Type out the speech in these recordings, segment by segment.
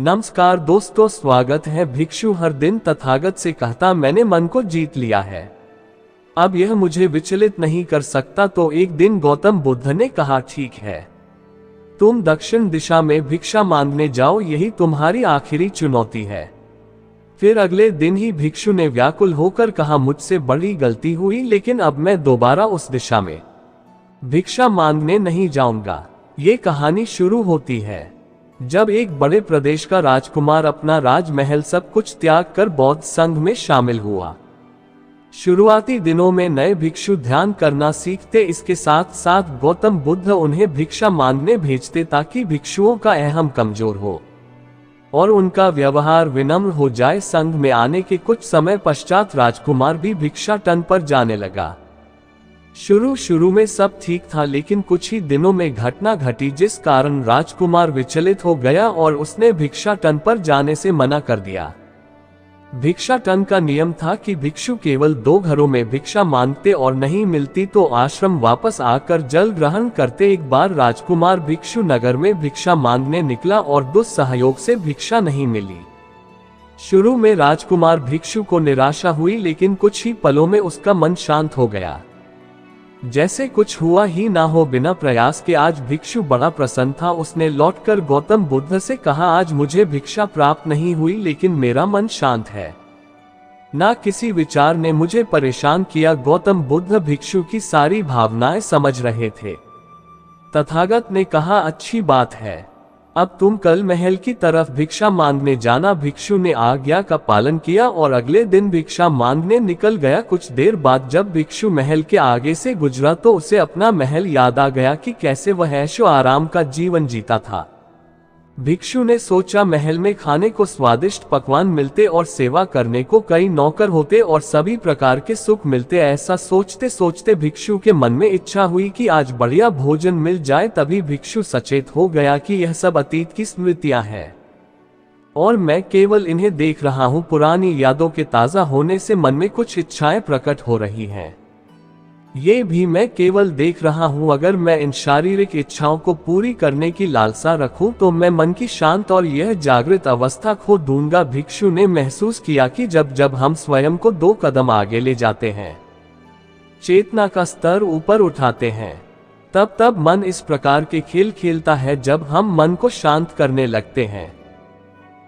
नमस्कार दोस्तों, स्वागत है। भिक्षु हर दिन तथागत से कहता, मैंने मन को जीत लिया है, अब यह मुझे विचलित नहीं कर सकता। तो एक दिन गौतम बुद्ध ने कहा, ठीक है, तुम दक्षिण दिशा में भिक्षा मांगने जाओ, यही तुम्हारी आखिरी चुनौती है। फिर अगले दिन ही भिक्षु ने व्याकुल होकर कहा, मुझसे बड़ी गलती हुई, लेकिन अब मैं दोबारा उस दिशा में भिक्षा मांगने नहीं जाऊंगा। ये कहानी शुरू होती है जब एक बड़े प्रदेश का राजकुमार अपना राजमहल सब कुछ त्याग कर बौद्ध संघ में शामिल हुआ। शुरुआती दिनों में नए भिक्षु ध्यान करना सीखते, इसके साथ साथ गौतम बुद्ध उन्हें भिक्षा मांगने भेजते ताकि भिक्षुओं का अहम कमजोर हो और उनका व्यवहार विनम्र हो जाए। संघ में आने के कुछ समय पश्चात राजकुमार भी भिक्षाटन पर जाने लगा। शुरू में सब ठीक था, लेकिन कुछ ही दिनों में घटना घटी जिस कारण राजकुमार विचलित हो गया और उसने भिक्षाटन पर जाने से मना कर दिया। भिक्षाटन का नियम था कि भिक्षु केवल 2 घरों में भिक्षा मांगते और नहीं मिलती तो आश्रम वापस आकर जल ग्रहण करते। एक बार राजकुमार भिक्षु नगर में भिक्षा मांगने निकला और दुस्सहयोग से भिक्षा नहीं मिली। शुरू में राजकुमार भिक्षु को निराशा हुई, लेकिन कुछ ही पलों में उसका मन शांत हो गया, जैसे कुछ हुआ ही ना हो। बिना प्रयास के आज भिक्षु बड़ा प्रसन्न था। उसने लौटकर गौतम बुद्ध से कहा, आज मुझे भिक्षा प्राप्त नहीं हुई, लेकिन मेरा मन शांत है, ना किसी विचार ने मुझे परेशान किया। गौतम बुद्ध भिक्षु की सारी भावनाएं समझ रहे थे। तथागत ने कहा, अच्छी बात है, अब तुम कल महल की तरफ भिक्षा मांगने जाना। भिक्षु ने आज्ञा का पालन किया और अगले दिन भिक्षा मांगने निकल गया। कुछ देर बाद जब भिक्षु महल के आगे से गुजरा तो उसे अपना महल याद आ गया कि कैसे वह ऐशो आराम का जीवन जीता था। भिक्षु ने सोचा, महल में खाने को स्वादिष्ट पकवान मिलते और सेवा करने को कई नौकर होते और सभी प्रकार के सुख मिलते। ऐसा सोचते सोचते भिक्षु के मन में इच्छा हुई कि आज बढ़िया भोजन मिल जाए। तभी भिक्षु सचेत हो गया कि यह सब अतीत की स्मृतियां हैं और मैं केवल इन्हें देख रहा हूं। पुरानी यादों के ताजा होने से मन में कुछ इच्छाएं प्रकट हो रही हैं, ये भी मैं केवल देख रहा हूं। अगर मैं इन शारीरिक इच्छाओं को पूरी करने की लालसा रखूं तो मैं मन की शांत और यह जागृत अवस्था खो दूंगा। भिक्षु ने महसूस किया कि जब जब हम स्वयं को 2 कदम आगे ले जाते हैं, चेतना का स्तर ऊपर उठाते हैं, तब तब मन इस प्रकार के खेल खेलता है। जब हम मन को शांत करने लगते हैं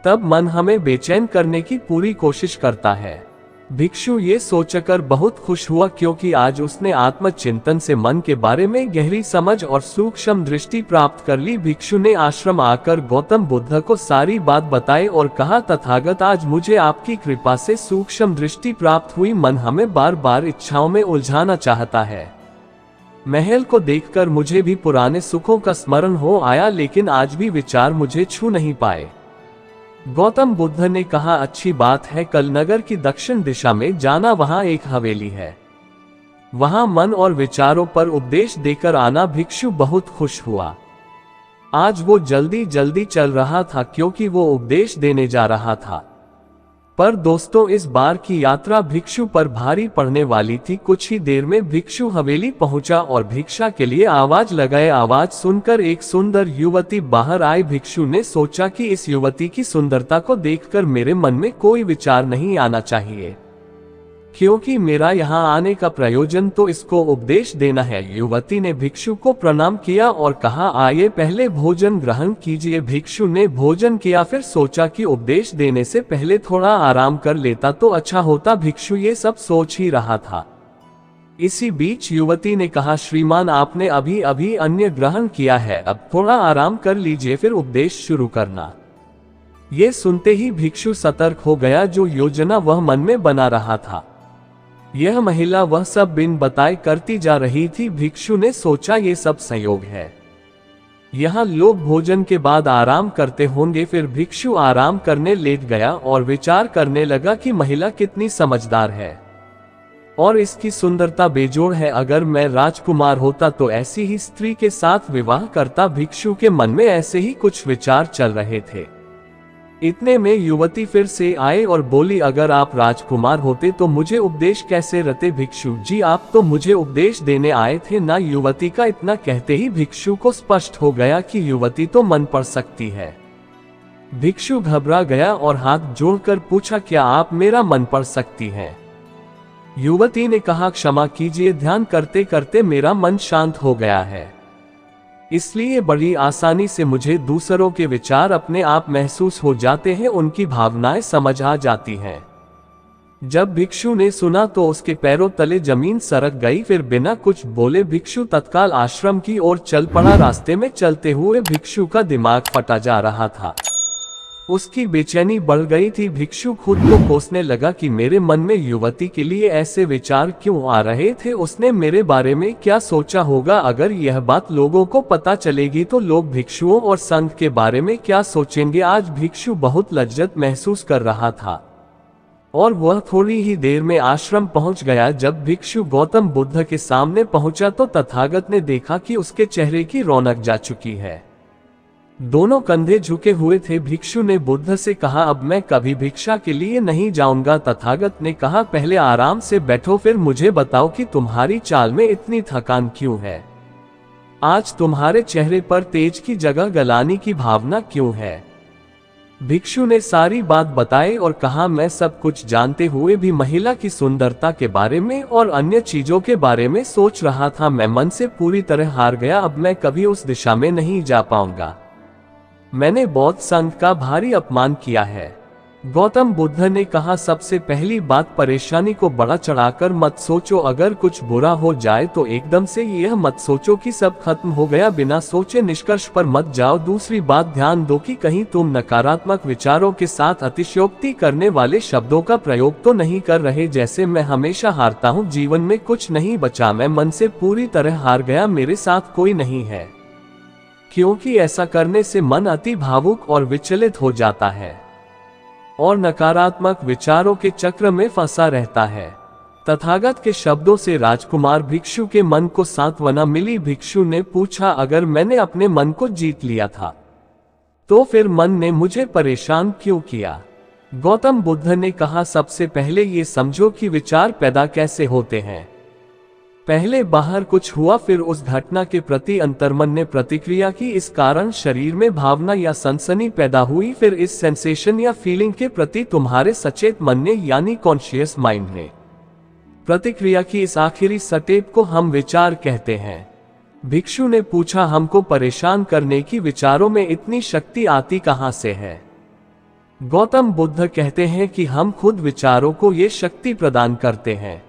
तब मन हमें बेचैन करने की पूरी कोशिश करता है। भिक्षु ये सोचकर बहुत खुश हुआ, क्योंकि आज उसने आत्मचिंतन से मन के बारे में गहरी समझ और सूक्ष्म दृष्टि प्राप्त कर ली। भिक्षु ने आश्रम आकर गौतम बुद्ध को सारी बात बताई और कहा, तथागत, आज मुझे आपकी कृपा से सूक्ष्म दृष्टि प्राप्त हुई। मन हमें बार बार इच्छाओं में उलझाना चाहता है। महल को देखकर मुझे भी पुराने सुखों का स्मरण हो आया, लेकिन आज भी विचार मुझे छू नहीं पाए। गौतम बुद्ध ने कहा, अच्छी बात है, कल नगर की दक्षिण दिशा में जाना, वहां एक हवेली है, वहां मन और विचारों पर उपदेश देकर आना। भिक्षु बहुत खुश हुआ। आज वो जल्दी जल्दी चल रहा था क्योंकि वो उपदेश देने जा रहा था। पर दोस्तों, इस बार की यात्रा भिक्षु पर भारी पड़ने वाली थी। कुछ ही देर में भिक्षु हवेली पहुंचा और भिक्षा के लिए आवाज लगाए। आवाज सुनकर एक सुंदर युवती बाहर आई। भिक्षु ने सोचा कि इस युवती की सुंदरता को देखकर मेरे मन में कोई विचार नहीं आना चाहिए, क्योंकि मेरा यहाँ आने का प्रयोजन तो इसको उपदेश देना है। युवती ने भिक्षु को प्रणाम किया और कहा, आइए पहले भोजन ग्रहण कीजिए। भिक्षु ने भोजन किया, फिर सोचा कि उपदेश देने से पहले थोड़ा आराम कर लेता तो अच्छा होता। भिक्षु ये सब सोच ही रहा था। इसी बीच युवती ने कहा, श्रीमान, आपने अभी अभी अन्न ग्रहण किया है, अब थोड़ा आराम कर लीजिए, फिर उपदेश शुरू करना। ये सुनते ही भिक्षु सतर्क हो गया। जो योजना वह मन में बना रहा था, यह महिला वह सब बिन बताए करती जा रही थी। भिक्षु ने सोचा, ये सब संयोग है, यहाँ लोग भोजन के बाद आराम करते होंगे। फिर भिक्षु आराम करने लेट गया और विचार करने लगा कि महिला कितनी समझदार है और इसकी सुंदरता बेजोड़ है। अगर मैं राजकुमार होता तो ऐसी ही स्त्री के साथ विवाह करता। भिक्षु के मन में ऐसे ही कुछ विचार चल रहे थे। इतने में युवती फिर से आए और बोली, अगर आप राजकुमार होते तो मुझे उपदेश कैसे रते? भिक्षु जी, आप तो मुझे उपदेश देने आए थे ना। युवती का इतना कहते ही भिक्षु को स्पष्ट हो गया कि युवती तो मन पढ़ सकती है। भिक्षु घबरा गया और हाथ जोड़कर पूछा, क्या आप मेरा मन पढ़ सकती हैं? युवती ने कहा, क्षमा कीजिए, ध्यान करते करते मेरा मन शांत हो गया है, इसलिए बड़ी आसानी से मुझे दूसरों के विचार अपने आप महसूस हो जाते हैं, उनकी भावनाएं समझ आ जाती हैं। जब भिक्षु ने सुना तो उसके पैरों तले जमीन सरक गई। फिर बिना कुछ बोले भिक्षु तत्काल आश्रम की ओर चल पड़ा। रास्ते में चलते हुए भिक्षु का दिमाग फटा जा रहा था, उसकी बेचैनी बढ़ गई थी। भिक्षु खुद को कोसने लगा कि मेरे मन में युवती के लिए ऐसे विचार क्यों आ रहे थे, उसने मेरे बारे में क्या सोचा होगा, अगर यह बात लोगों को पता चलेगी तो लोग भिक्षुओं और संघ के बारे में क्या सोचेंगे। आज भिक्षु बहुत लज्जत महसूस कर रहा था और वह थोड़ी ही देर में आश्रम पहुंच गया। जब भिक्षु गौतम बुद्ध के सामने पहुंचा तो तथागत ने देखा कि उसके चेहरे की रौनक जा चुकी है, दोनों कंधे झुके हुए थे। भिक्षु ने बुद्ध से कहा, अब मैं कभी भिक्षा के लिए नहीं जाऊंगा। तथागत ने कहा, पहले आराम से बैठो, फिर मुझे बताओ कि तुम्हारी चाल में इतनी थकान क्यों है, आज तुम्हारे चेहरे पर तेज की जगह गलानी की भावना क्यों है। भिक्षु ने सारी बात बताई और कहा, मैं सब कुछ जानते हुए भी महिला की सुंदरता के बारे में और अन्य चीजों के बारे में सोच रहा था। मैं मन से पूरी तरह हार गया, अब मैं कभी उस दिशा में नहीं जा पाऊंगा। मैंने बौद्ध संघ का भारी अपमान किया है। गौतम बुद्ध ने कहा, सबसे पहली बात, परेशानी को बड़ा चढ़ाकर मत सोचो, अगर कुछ बुरा हो जाए तो एकदम से यह मत सोचो कि सब खत्म हो गया, बिना सोचे निष्कर्ष पर मत जाओ। दूसरी बात, ध्यान दो कि कहीं तुम नकारात्मक विचारों के साथ अतिशयोक्ति करने वाले शब्दों का प्रयोग तो नहीं कर रहे, जैसे मैं हमेशा हारता हूँ, जीवन में कुछ नहीं बचा, मैं मन से पूरी तरह हार गया, मेरे साथ कोई नहीं है, क्योंकि ऐसा करने से मन अति भावुक और विचलित हो जाता है और नकारात्मक विचारों के चक्र में फंसा रहता है। तथागत के शब्दों से राजकुमार भिक्षु के मन को सांत्वना मिली। भिक्षु ने पूछा, अगर मैंने अपने मन को जीत लिया था तो फिर मन ने मुझे परेशान क्यों किया? गौतम बुद्ध ने कहा, सबसे पहले ये समझो कि विचार पैदा कैसे होते हैं। पहले बाहर कुछ हुआ, फिर उस घटना के प्रति अंतर्मन ने प्रतिक्रिया की, इस कारण शरीर में भावना या सनसनी पैदा हुई, फिर इस सेंसेशन या फीलिंग के प्रति तुम्हारे सचेत मन ने यानी कॉन्शियस माइंड ने प्रतिक्रिया की। इस आखिरी स्टेप को हम विचार कहते हैं। भिक्षु ने पूछा, हमको परेशान करने की विचारों में इतनी शक्ति आती कहां से है? गौतम बुद्ध कहते हैं कि हम खुद विचारों को ये शक्ति प्रदान करते हैं।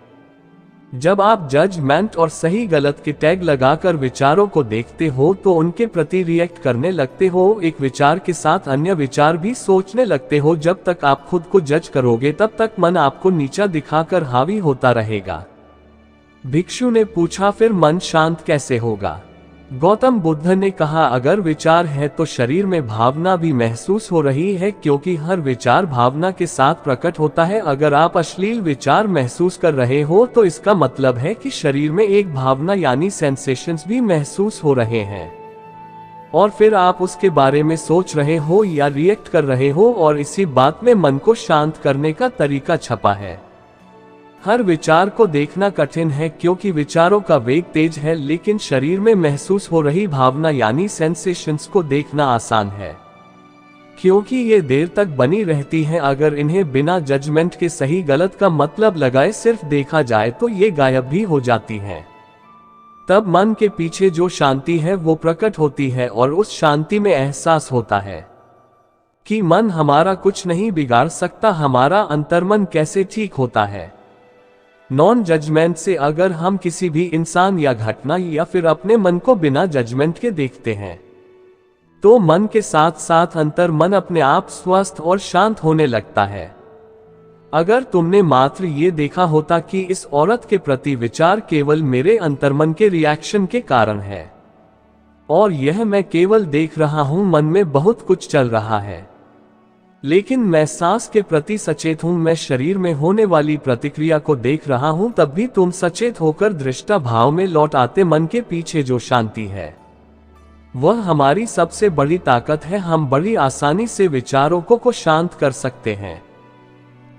जब आप जजमेंट और सही गलत के टैग लगाकर विचारों को देखते हो तो उनके प्रति रिएक्ट करने लगते हो, एक विचार के साथ अन्य विचार भी सोचने लगते हो। जब तक आप खुद को जज करोगे तब तक मन आपको नीचा दिखाकर हावी होता रहेगा। भिक्षु ने पूछा, फिर मन शांत कैसे होगा? गौतम बुद्ध ने कहा, अगर विचार है तो शरीर में भावना भी महसूस हो रही है, क्योंकि हर विचार भावना के साथ प्रकट होता है। अगर आप अश्लील विचार महसूस कर रहे हो तो इसका मतलब है कि शरीर में एक भावना यानी सेंसेशंस भी महसूस हो रहे हैं और फिर आप उसके बारे में सोच रहे हो या रिएक्ट कर रहे हो, और इसी बात में मन को शांत करने का तरीका छपा है। हर विचार को देखना कठिन है क्योंकि विचारों का वेग तेज है, लेकिन शरीर में महसूस हो रही भावना यानी सेंसेशंस को देखना आसान है, क्योंकि ये देर तक बनी रहती हैं। अगर इन्हें बिना जजमेंट के सही गलत का मतलब लगाए सिर्फ देखा जाए तो ये गायब भी हो जाती हैं। तब मन के पीछे जो शांति है वो प्रकट होती है और उस शांति में एहसास होता है कि मन हमारा कुछ नहीं बिगाड़ सकता, हमारा अंतर्मन कैसे ठीक होता है। नॉन जजमेंट से अगर हम किसी भी इंसान या घटना या फिर अपने मन को बिना जजमेंट के देखते हैं तो मन के साथ साथ अंतर्मन अपने आप स्वस्थ और शांत होने लगता है। अगर तुमने मात्र ये देखा होता कि इस औरत के प्रति विचार केवल मेरे अंतर्मन के रिएक्शन के कारण है और यह मैं केवल देख रहा हूं, मन में बहुत कुछ चल रहा है, लेकिन मैं सांस के प्रति सचेत हूं, मैं शरीर में होने वाली प्रतिक्रिया को देख रहा हूं, तब भी तुम सचेत होकर दृष्टा भाव में लौट आते। मन के पीछे जो शांति है वह हमारी सबसे बड़ी ताकत है। हम बड़ी आसानी से विचारों को शांत कर सकते हैं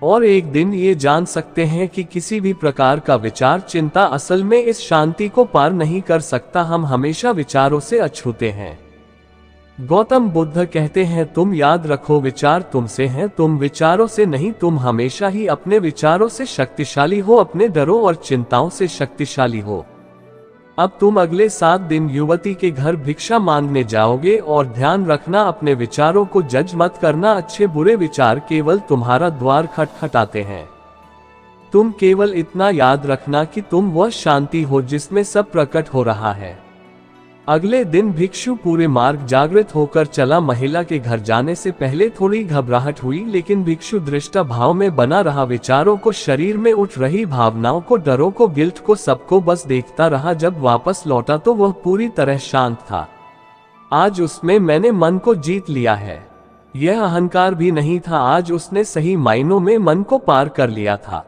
और एक दिन ये जान सकते हैं कि किसी भी प्रकार का विचार चिंता असल में इस शांति को पार नहीं कर सकता। हम हमेशा विचारों से अछूते हैं। गौतम बुद्ध कहते हैं, तुम याद रखो, विचार तुमसे हैं, तुम विचारों से नहीं। तुम हमेशा ही अपने विचारों से शक्तिशाली हो, अपने डरों और चिंताओं से शक्तिशाली हो। अब तुम अगले 7 दिन युवती के घर भिक्षा मांगने जाओगे, और ध्यान रखना, अपने विचारों को जज मत करना। अच्छे बुरे विचार केवल तुम्हारा द्वार खटखटाते हैं। तुम केवल इतना याद रखना कि तुम वह शांति हो जिसमें सब प्रकट हो रहा है। अगले दिन भिक्षु पूरे मार्ग जागृत होकर चला। महिला के घर जाने से पहले थोड़ी घबराहट हुई, लेकिन भिक्षु दृष्टा भाव में बना रहा। विचारों को, शरीर में उठ रही भावनाओं को, डरों को, गिल्ट को, सबको बस देखता रहा। जब वापस लौटा तो वह पूरी तरह शांत था। आज उसमें मैंने मन को जीत लिया है। यह अहंकार भी नहीं था, आज उसने सही मायनों में मन को पार कर लिया था।